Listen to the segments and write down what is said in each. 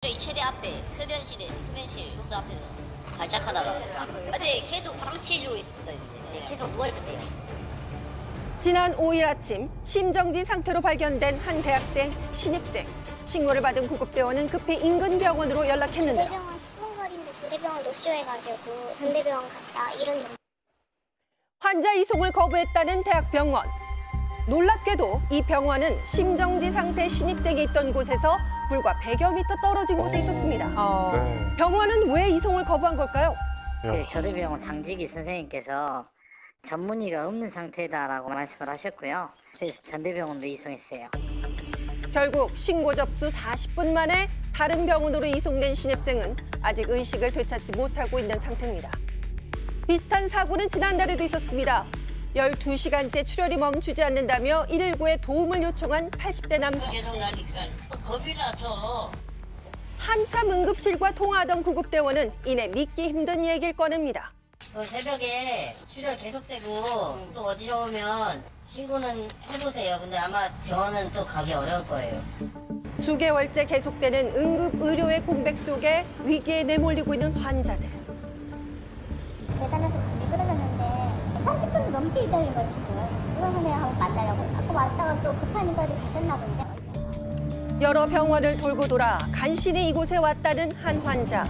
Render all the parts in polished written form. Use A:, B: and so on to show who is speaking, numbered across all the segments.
A: 이 체대 앞에 흡연실 부스 앞에서 발작하다가 근데 계속 방치해주고 있습니다. 계속 누워있었대요.
B: 지난 5일 아침 심정지 상태로 발견된 한 대학생 신입생. 신고를 받은 구급대원은 급히 인근 병원으로 연락했는데요.
C: 전대병원 10분 거리인데 전대병원 노쇼해가지고 전대병원 갔다 이런 점.
B: 환자 이송을 거부했다는 대학병원. 놀랍게도 이 병원은 심정지 상태 신입생이 있던 곳에서 불과 100여 미터 떨어진 곳에 있었습니다.
D: 네.
B: 병원은 왜 이송을 거부한 걸까요?
A: 그 전대병원 당직이 선생님께서 전문의가 없는 상태다라고 말씀을 하셨고요. 그래서 전대병원도 이송했어요.
B: 결국 신고 접수 40분 만에 다른 병원으로 이송된 신입생은 아직 의식을 되찾지 못하고 있는 상태입니다. 비슷한 사고는 지난달에도 있었습니다. 12시간째 출혈이 멈추지 않는다며 119에 도움을 요청한 80대 남성.
A: 계속 나니까 또 겁이 나서.
B: 한참 응급실과 통화하던 구급대원은 이내 믿기 힘든 얘기를 꺼냅니다.
A: 새벽에 출혈 계속되고 또 어지러우면 신고는 해보세요. 근데 아마 병원은 또 가기 어려울 거예요.
B: 수개월째 계속되는 응급의료의 공백 속에 위기에 내몰리고 있는 환자들.
C: 계단에서 미끄러졌는데 30분도 넘게 기다린 거예요, 지금. 그러면 내가 한번 만나려고. 아까 왔다가 또 급하니까 가셨나 본데.
B: 여러 병원을 돌고 돌아 간신히 이곳에 왔다는 한 환자.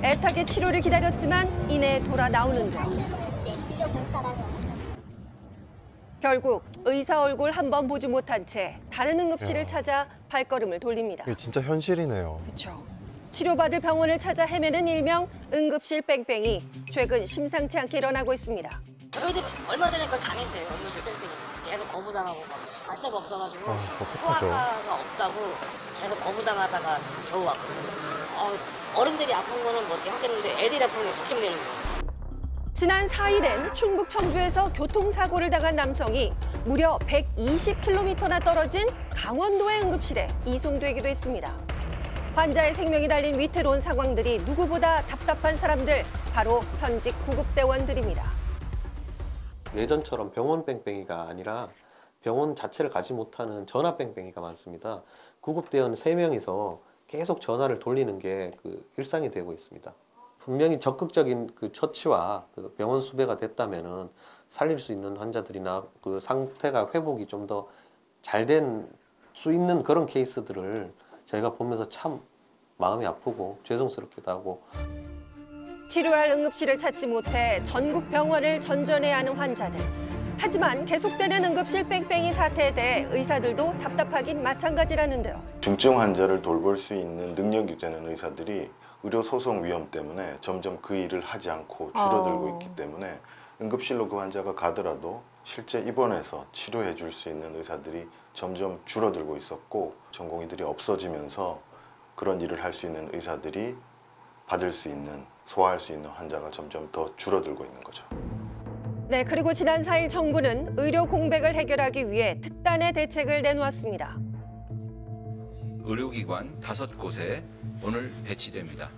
B: 애타게 치료를 기다렸지만 이내 돌아 나오는데요.
C: 네, 치료 볼 사람이 없어요.
B: 결국 의사 얼굴 한 번 보지 못한 채 다른 응급실을 찾아 발걸음을 돌립니다.
D: 이게 진짜 현실이네요.
B: 그렇죠. 치료받을 병원을 찾아 헤매는 일명 응급실 뺑뺑이. 최근 심상치 않게 일어나고 있습니다.
A: 저희들이 얼마 전에 그걸 당했어요. 응급실 뺑뺑이. 계속 거부당하고 갈 데가 없어가지고
D: 어떡하죠?
A: 소아과가 없다고 계속 거부당하다가 겨우 왔거든요. 어른들이 아픈 거는 뭐 어떻게 하겠는데 애들이 아픈 게 걱정되는 거예요.
B: 지난 4일엔 충북 청주에서 교통사고를 당한 남성이 무려 120km나 떨어진 강원도의 응급실에 이송되기도 했습니다. 환자의 생명이 달린 위태로운 상황들이 누구보다 답답한 사람들, 바로 현직 구급대원들입니다.
E: 예전처럼 병원 뺑뺑이가 아니라 병원 자체를 가지 못하는 전화 뺑뺑이가 많습니다. 구급대원 3명이서 계속 전화를 돌리는 게 일상이 되고 있습니다. 분명히 적극적인 처치와 병원 수배가 됐다면은 살릴 수 있는 환자들이나 상태가 회복이 좀 더 잘 된 수 있는 그런 케이스들을 저희가 보면서 참 마음이 아프고 죄송스럽기도 하고.
B: 치료할 응급실을 찾지 못해 전국 병원을 전전해야 하는 환자들. 하지만 계속되는 응급실 뺑뺑이 사태에 대해 의사들도 답답하긴 마찬가지라는데요.
F: 중증 환자를 돌볼 수 있는 능력이 되는 의사들이 의료 소송 위험 때문에 점점 그 일을 하지 않고 줄어들고 있기 때문에 응급실로 그 환자가 가더라도 실제 입원해서 치료해 줄 수 있는 의사들이 점점 줄어들고 있었고, 전공의들이 없어지면서 그런 일을 할 수 있는 의사들이 받을 수 있는, 소화할 수 있는 환자가 점점 더 줄어들고 있는 거죠.
B: 네, 그리고 지난 4일 정부는 의료 공백을 해결하기 위해 특단의 대책을 내놓았습니다.
G: 의료기관 5곳에 오늘 배치됩니다.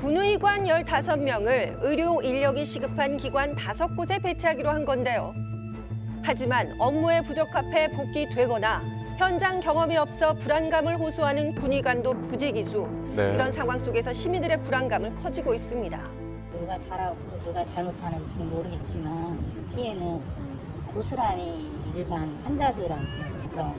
B: 군의관 15명을 의료 인력이 시급한 기관 5곳에 배치하기로 한 건데요. 하지만 업무에 부적합해 복귀되거나 현장 경험이 없어 불안감을 호소하는 군의관도 부지기수.
D: 네.
B: 이런 상황 속에서 시민들의 불안감을 커지고 있습니다.
H: 누가 잘하고 누가 잘못하는지는 모르겠지만 피해는 고스란히 일반 환자들한테 그런